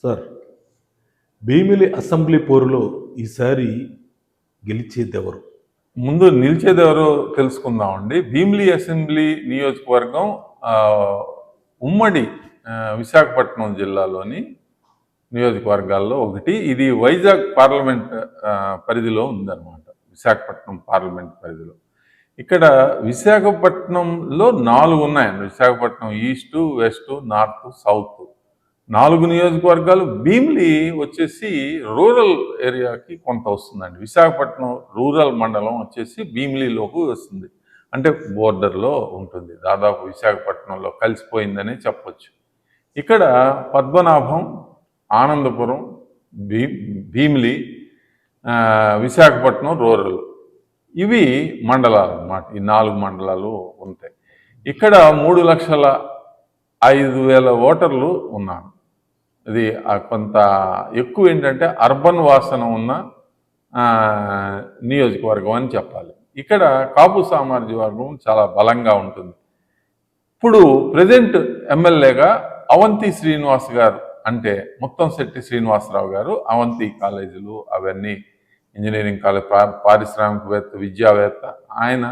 Sir, Bheemili assembly పోరులో ఈసారి గెలిచేదెవరు? ముందు నిలిచేదెవరో తెలుసుకుందామండి. భీమిలి అసెంబ్లీ నియోజకవర్గం ఉమ్మడి విశాఖపట్నం జిల్లాలోని నియోజకవర్గాల్లో ఒకటి. ఇది వైజాగ్ పార్లమెంట్ పరిధిలో ఉందన్నమాట. విశాఖపట్నం పార్లమెంట్ పరిధిలో. ఇక్కడ విశాఖపట్నంలో 4 ఉన్నాయండి. Visakhapatnam east, west, north, south 4 నియోజకవర్గాలు. భీమిలి వచ్చేసి రూరల్ ఏరియాకి కొంత వస్తుందండి. విశాఖపట్నం రూరల్ మండలం వచ్చేసి భీమిలిలోకి వస్తుంది. అంటే బోర్డర్లో ఉంటుంది. దాదాపు విశాఖపట్నంలో కలిసిపోయిందని చెప్పొచ్చు. ఇక్కడ పద్మనాభం, ఆనందపురం, భీమిలి, విశాఖపట్నం రూరల్, ఇవి మండలాలు అన్నమాట. ఈ 4 మండలాలు ఉంటాయి. ఇక్కడ 3,05,000 ఓటర్లు ఉన్నారు. ఇది కొంత ఎక్కువ ఏంటంటే అర్బన్ వాసన ఉన్న నియోజకవర్గం అని చెప్పాలి. ఇక్కడ కాపు సామాజిక వర్గం చాలా బలంగా ఉంటుంది. ఇప్పుడు ప్రజెంట్ ఎమ్మెల్యేగా అవంతి శ్రీనివాస్ గారు, అంటే ముత్తంశెట్టి శ్రీనివాసరావు గారు, అవంతి కాలేజీలు అవన్నీ ఇంజనీరింగ్ కాలేజ్, పారిశ్రామికవేత్త, విద్యావేత్త, ఆయన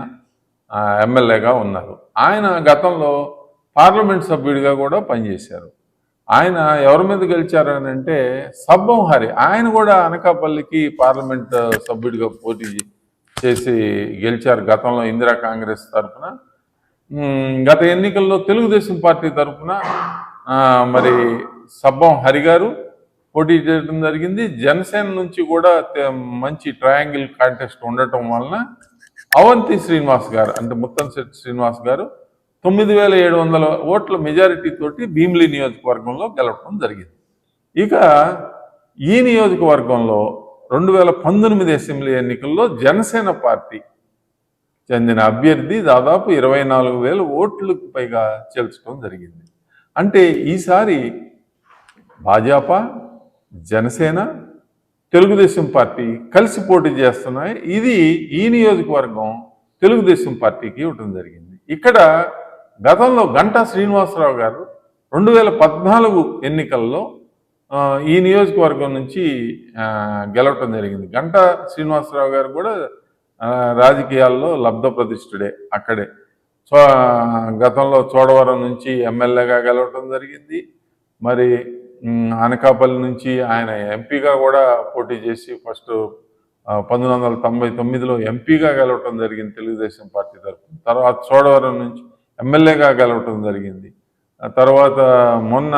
ఎమ్మెల్యేగా ఉన్నారు. ఆయన గతంలో పార్లమెంట్ సభ్యుడిగా కూడా పనిచేశారు. ఆయన ఎవరి మీద గెలిచారు అని అంటే సబ్బం హరి. ఆయన కూడా అనకాపల్లికి పార్లమెంట్ సభ్యుడిగా పోటీ చేసి గెలిచారు గతంలో ఇందిరా కాంగ్రెస్ తరఫున. గత ఎన్నికల్లో తెలుగుదేశం పార్టీ తరఫున మరి సబ్బం హరి గారు పోటీ చేయడం జరిగింది. జనసేన నుంచి కూడా మంచి ట్రయాంగిల్ కాంటెస్ట్ ఉండటం వలన అవంతి శ్రీనివాస్ గారు, అంటే ముత్తంశెట్టి శ్రీనివాస్ గారు 9,700 ఓట్ల మెజారిటీ తోటి భీమిలి నియోజకవర్గంలో గెలవడం జరిగింది. ఇక ఈ నియోజకవర్గంలో 2019 అసెంబ్లీ ఎన్నికల్లో జనసేన పార్టీ చెందిన అభ్యర్థి దాదాపు 24,000 ఓట్లకు పైగా చేల్చడం జరిగింది. అంటే ఈసారి భాజపా, జనసేన, తెలుగుదేశం పార్టీ కలిసి పోటీ చేస్తున్నాయి. ఇది ఈ నియోజకవర్గం తెలుగుదేశం పార్టీకి ఇవ్వడం జరిగింది. ఇక్కడ గతంలో గంటా శ్రీనివాసరావు గారు 2014 ఎన్నికల్లో ఈ నియోజకవర్గం నుంచి గెలవటం జరిగింది. గంటా శ్రీనివాసరావు గారు కూడా రాజకీయాల్లో లబ్ధప్రతిష్ఠుడే. అక్కడే గతంలో చోడవరం నుంచి ఎమ్మెల్యేగా గెలవటం జరిగింది. మరి అనకాపల్లి నుంచి ఆయన ఎంపీగా కూడా పోటీ చేసి ఫస్ట్ 1999లో ఎంపీగా గెలవటం జరిగింది తెలుగుదేశం పార్టీ తరఫున. తర్వాత చోడవరం నుంచి ఎమ్మెల్యేగా గెలవటం జరిగింది. తర్వాత మొన్న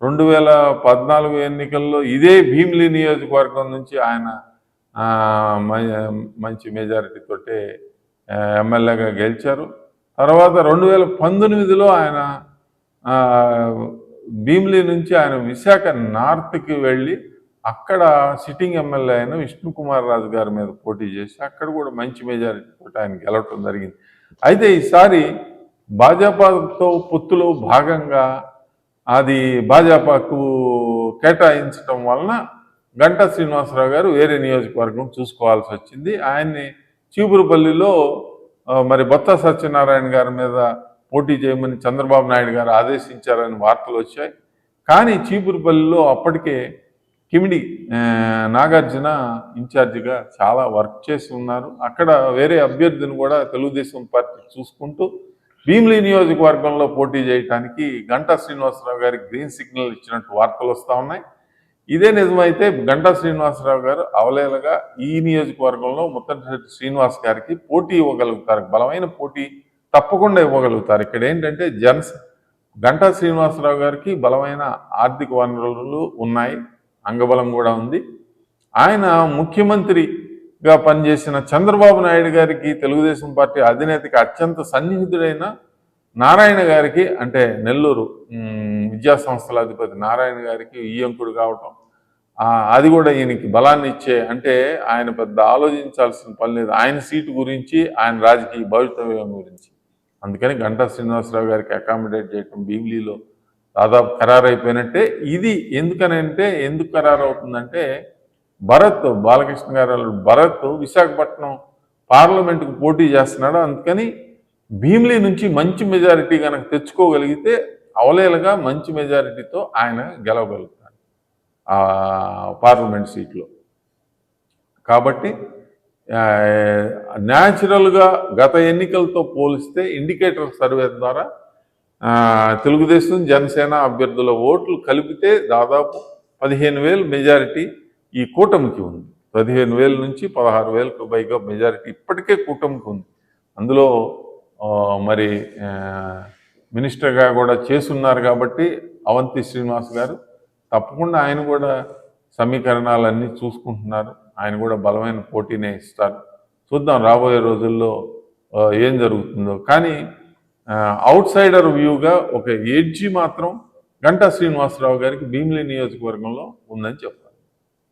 2014 ఎన్నికల్లో ఇదే భీమిలి నియోజకవర్గం నుంచి ఆయన మంచి మెజారిటీతోటే ఎమ్మెల్యేగా గెలిచారు. తర్వాత 2019లో ఆయన భీమిలి నుంచి ఆయన విశాఖ నార్త్కి వెళ్ళి అక్కడ సిట్టింగ్ ఎమ్మెల్యే అయిన విష్ణుకుమార్ రాజు గారి మీద పోటీ చేసి అక్కడ కూడా మంచి మెజారిటీతో ఆయన గెలవటం జరిగింది. అయితే ఈసారి భాజపాతో పొత్తులో భాగంగా అది భాజపాకు కేటాయించడం వలన గంటా శ్రీనివాసరావు గారు వేరే నియోజకవర్గం చూసుకోవాల్సి వచ్చింది. ఆయన్ని చీపురుపల్లిలో మరి బొత్స సత్యనారాయణ గారి మీద పోటీ చేయమని చంద్రబాబు నాయుడు గారు ఆదేశించారని వార్తలు వచ్చాయి. కానీ చీపురుపల్లిలో అప్పటికే కిమిడి నాగార్జున ఇన్ఛార్జిగా చాలా వర్క్ చేసి ఉన్నారు. అక్కడ వేరే అభ్యర్థిని కూడా తెలుగుదేశం పార్టీ చూసుకుంటూ భీమిలి నియోజకవర్గంలో పోటీ చేయడానికి గంటా శ్రీనివాసరావు గారికి గ్రీన్ సిగ్నల్ ఇచ్చినట్టు వార్తలు వస్తూ ఉన్నాయి. ఇదే నిజమైతే గంటా శ్రీనివాసరావు గారు అవలేలగా ఈ నియోజకవర్గంలో ముత్తంశెట్టి శ్రీనివాస్ గారికి పోటీ ఇవ్వగలుగుతారు. బలమైన పోటీ తప్పకుండా ఇవ్వగలుగుతారు. ఇక్కడ ఏంటంటే గంటా శ్రీనివాసరావు గారికి బలమైన ఆర్థిక వనరులు ఉన్నాయి, అంగబలం కూడా ఉంది. ఆయన ముఖ్యమంత్రిగా పనిచేసిన చంద్రబాబు నాయుడు గారికి, తెలుగుదేశం పార్టీ అధినేతకి అత్యంత సన్నిహితుడైన నారాయణ గారికి, అంటే నెల్లూరు విద్యా సంస్థల అధిపతి నారాయణ గారికి ఈయంకుడు కావటం, అది కూడా ఈయనకి బలాన్ని ఇచ్చే, అంటే ఆయన పెద్ద ఆలోచించాల్సిన పని లేదు ఆయన సీటు గురించి, ఆయన రాజకీయ భవితవ్యం గురించి. అందుకని గంటా శ్రీనివాసరావు గారికి అకామిడేట్ చేయటం భీమిలిలో దాదాపు ఖరారైపోయినట్టే. ఇది ఎందుకు ఖరారు అవుతుందంటే భరత్, బాలకృష్ణ గారు భరత్ విశాఖపట్నం పార్లమెంటుకు పోటీ చేస్తున్నాడు. అందుకని భీమిలి నుంచి మంచి మెజారిటీ కనుక తెచ్చుకోగలిగితే అవలేలుగా మంచి మెజారిటీతో ఆయన గెలవగలుగుతారు. ఆ పార్లమెంట్ సీట్లో. కాబట్టి న్యాచురల్గా గత ఎన్నికలతో పోలిస్తే ఇండికేటర్ సర్వే ద్వారా తెలుగుదేశం జనసేన అభ్యర్థుల ఓట్లు కలిపితే దాదాపు 15,000 మెజారిటీ ఈ కూటమికి ఉంది. 15,000 నుంచి 16,000కు పైగా మెజారిటీ ఇప్పటికే కూటమికి ఉంది. అందులో మరి మినిస్టర్గా కూడా చేస్తున్నారు కాబట్టి అవంతి శ్రీనివాస్ గారు తప్పకుండా ఆయన కూడా సమీకరణాలన్నీ చూసుకుంటున్నారు. ఆయన కూడా బలమైన పోటీనే ఇస్తారు. చూద్దాం రాబోయే రోజుల్లో ఏం జరుగుతుందో. కానీ అవుట్ సైడర్ వ్యూగా ఒక ఎడ్జి మాత్రం గంటా శ్రీనివాసరావు గారికి భీమిలి నియోజకవర్గంలో ఉందని చెప్పారు.